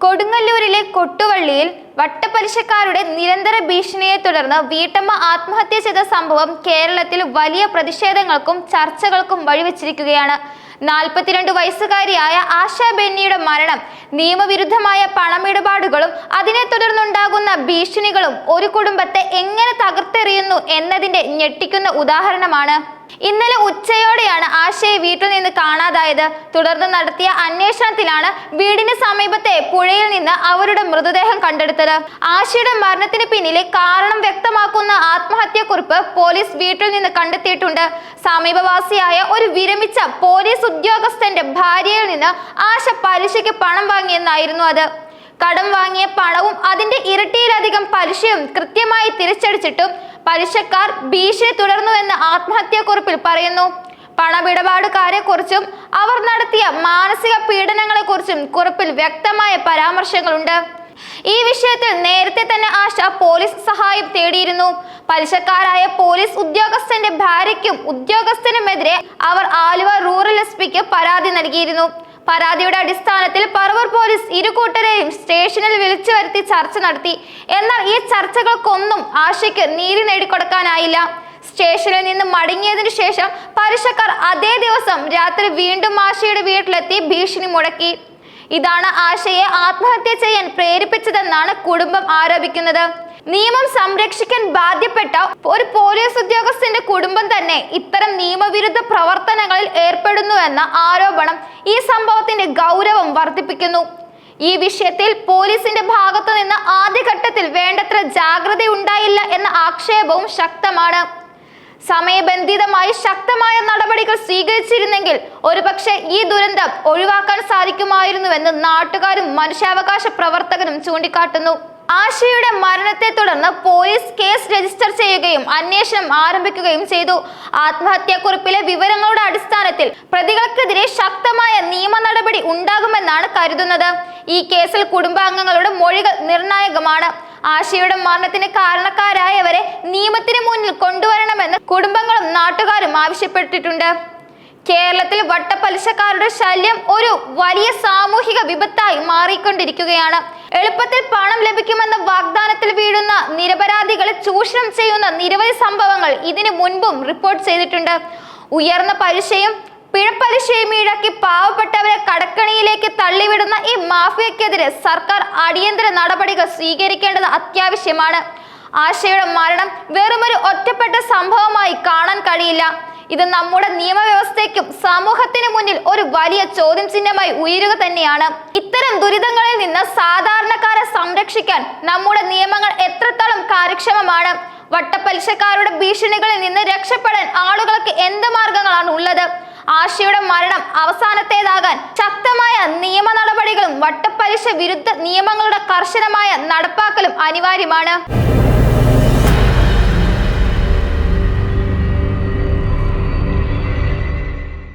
കൊടുങ്ങല്ലൂരിലെ കൊട്ടുവള്ളിയിൽ വട്ടപ്പലിശക്കാരുടെ നിരന്തര ഭീഷണിയെ തുടർന്ന് വീട്ടമ്മ ആത്മഹത്യ ചെയ്ത സംഭവം കേരളത്തിൽ വലിയ പ്രതിഷേധങ്ങൾക്കും ചർച്ചകൾക്കും വഴിവെച്ചിരിക്കുകയാണ്. 42 വയസ്സുകാരിയായ ആശ ബെന്നിയുടെ മരണം നിയമവിരുദ്ധമായ പണമിടപാടുകളും അതിനെ തുടർന്നുണ്ടാകുന്ന ഭീഷണികളും ഒരു കുടുംബത്തെ എങ്ങനെ തകർത്തെറിയുന്നു എന്നതിന്റെ ഞെട്ടിക്കുന്ന ഉദാഹരണമാണ്. ഇന്നലെ ഉച്ചയോടെയാണ് ആശയെ വീട്ടിൽ നിന്ന് കാണാതായത്. തുടർന്ന് നടത്തിയ അന്വേഷണത്തിലാണ് വീടിന് സമീപത്തെ പുഴയിൽ നിന്ന് അവരുടെ മൃതദേഹം കണ്ടെടുത്തത്. ആശയുടെ മരണത്തിന് പിന്നിലെ കാരണം വ്യക്തമാക്കുന്ന ആത്മഹത്യാക്കുറിപ്പ് പോലീസ് വീട്ടിൽ നിന്ന് കണ്ടെത്തിയിട്ടുണ്ട്. സമീപവാസിയായ ഒരു വിരമിച്ച പോലീസ് ഉദ്യോഗസ്ഥന്റെ ഭാര്യയിൽ നിന്ന് ആശ പലിശയ്ക്ക് പണം വാങ്ങിയെന്നായിരുന്നു അത്. കടം വാങ്ങിയ പണവും അതിന്റെ ഇരട്ടിയിലധികം പലിശയും കൃത്യമായി തിരിച്ചടിച്ചിട്ടും പലിശക്കാർ ഭീഷണി തുടർന്നുവെന്ന് ആത്മഹത്യാക്കുറിപ്പിൽ പറയുന്നു. പണമിടപാടുകാരെ കുറിച്ചും അവർ നടത്തിയ മാനസിക പീഡനങ്ങളെ കുറിച്ചും കുറിപ്പിൽ വ്യക്തമായ പരാമർശങ്ങളുണ്ട്. ഈ വിഷയത്തിൽ നേരത്തെ തന്നെ ആശ പോലീസ് സഹായം തേടിയിരുന്നു. പലിശക്കാരായ പോലീസ് ഉദ്യോഗസ്ഥന്റെ ഭാര്യയ്ക്കും ഉദ്യോഗസ്ഥനുമെതിരെ അവർ ആലുവ റൂറൽ എസ്.പിക്ക് പരാതി നൽകിയിരുന്നു. പരാതിയുടെ അടിസ്ഥാനത്തിൽ പറവൂർ പോലീസ് ഇരുകൂട്ടരെയും സ്റ്റേഷനിൽ വിളിച്ചു വരുത്തി ചർച്ച നടത്തി. എന്നാൽ ഈ ചർച്ചകൾക്കൊന്നും ആശയ്ക്ക് നീതി നേടിക്കൊടുക്കാനായില്ല. സ്റ്റേഷനിൽ നിന്ന് മടങ്ങിയതിനു ശേഷം പലിശക്കാർ അതേ ദിവസം രാത്രി വീണ്ടും ആശയുടെ വീട്ടിലെത്തി ഭീഷണി മുഴക്കി. ഇതാണ് ആശയെ ആത്മഹത്യ ചെയ്യാൻ പ്രേരിപ്പിച്ചതെന്നാണ് കുടുംബം ആരോപിക്കുന്നത്. നിയമം സംരക്ഷിക്കാൻ ബാധ്യപ്പെട്ട ഒരു പോലീസ് ഉദ്യോഗസ്ഥന്റെ കുടുംബം തന്നെ ഇത്തരം നിയമവിരുദ്ധ പ്രവർത്തനങ്ങളിൽ ഏർപ്പെടുന്നുവെന്ന ആരോപണം ഈ സംഭവത്തിന്റെ ഗൗരവം വർദ്ധിപ്പിക്കുന്നു. ഈ വിഷയത്തിൽ പോലീസിന്റെ ഭാഗത്തു നിന്ന് ആദ്യഘട്ടത്തിൽ വേണ്ടത്ര ജാഗ്രതയുണ്ടായില്ല എന്ന ആക്ഷേപവും ശക്തമാണ്. സമയബന്ധിതമായി ശക്തമായ നടപടികൾ സ്വീകരിച്ചിരുന്നെങ്കിൽ ഒരുപക്ഷെ ഈ ദുരന്തം ഒഴിവാക്കാൻ സാധിക്കുമായിരുന്നുവെന്ന് നാട്ടുകാരും മനുഷ്യാവകാശ പ്രവർത്തകരും ചൂണ്ടിക്കാട്ടുന്നു. ആശയുടെ മരണത്തെ തുടർന്ന് പോലീസ് കേസ് രജിസ്റ്റർ ചെയ്യുകയും അന്വേഷണം ആരംഭിക്കുകയും ചെയ്തു. ആത്മഹത്യാക്കുറിപ്പിലെ വിവരങ്ങളുടെ അടിസ്ഥാനത്തിൽ പ്രതികൾക്കെതിരെ ശക്തമായ നിയമ നടപടി ഉണ്ടാകുമെന്നാണ് കരുതുന്നത്. ഈ കേസിൽ കുടുംബാംഗങ്ങളുടെ മൊഴികൾ നിർണായകമാണ്. ആശയുടെ മരണത്തിന് കാരണക്കാരായവരെ നിയമത്തിന് മുന്നിൽ കൊണ്ടുവരണമെന്ന് കുടുംബങ്ങളും നാട്ടുകാരും ആവശ്യപ്പെട്ടിട്ടുണ്ട്. കേരളത്തിൽ വട്ടപ്പലിശക്കാരുടെ ശല്യം ഒരു വലിയ സാമൂഹിക വിപത്തായി മാറിക്കൊണ്ടിരിക്കുകയാണ്. എളുപ്പത്തിൽ പണം ലഭിക്കുമെന്ന വാഗ്ദാനത്തിൽ വീഴുന്ന നിരപരാധികളെ ചൂഷണം ചെയ്യുന്ന നിരവധി സംഭവങ്ങൾ ഇതിനു മുൻപും റിപ്പോർട്ട് ചെയ്തിട്ടുണ്ട്. ഉയർന്ന പലിശയും പിഴപ്പലിശയും ഈടാക്കി പാവപ്പെട്ടവരെ കടക്കണിയിലേക്ക് തള്ളിവിടുന്ന ഈ മാഫിയക്കെതിരെ സർക്കാർ അടിയന്തര നടപടികൾ സ്വീകരിക്കേണ്ടത് അത്യാവശ്യമാണ്. ആശയുടെ മരണം വെറുമൊരു ഒറ്റപ്പെട്ട സംഭവമായി കാണാൻ കഴിയില്ല. ഇത് നമ്മുടെ നിയമവ്യവസ്ഥയ്ക്കും സമൂഹത്തിന് മുന്നിൽ ഒരു വലിയ ചോദ്യം ചിഹ്നമായി ഉയരുക തന്നെയാണ്. ഇത്തരം ദുരിതങ്ങളിൽ നിന്ന് സാധാരണക്കാരെ സംരക്ഷിക്കാൻ നമ്മുടെ നിയമങ്ങൾ എത്രത്തോളം കാര്യക്ഷമമാണ്? വട്ടപ്പലിശക്കാരുടെ ഭീഷണികളിൽ നിന്ന് രക്ഷപ്പെടാൻ ആളുകൾക്ക് എന്ത് മാർഗങ്ങളാണ് ഉള്ളത്? ആശയുടെ മരണം അവസാനത്തേതാകാൻ ശക്തമായ നിയമ നടപടികളും വട്ടപ്പലിശ വിരുദ്ധ നിയമങ്ങളുടെ കർശനമായ നടപ്പാക്കലും അനിവാര്യമാണ്.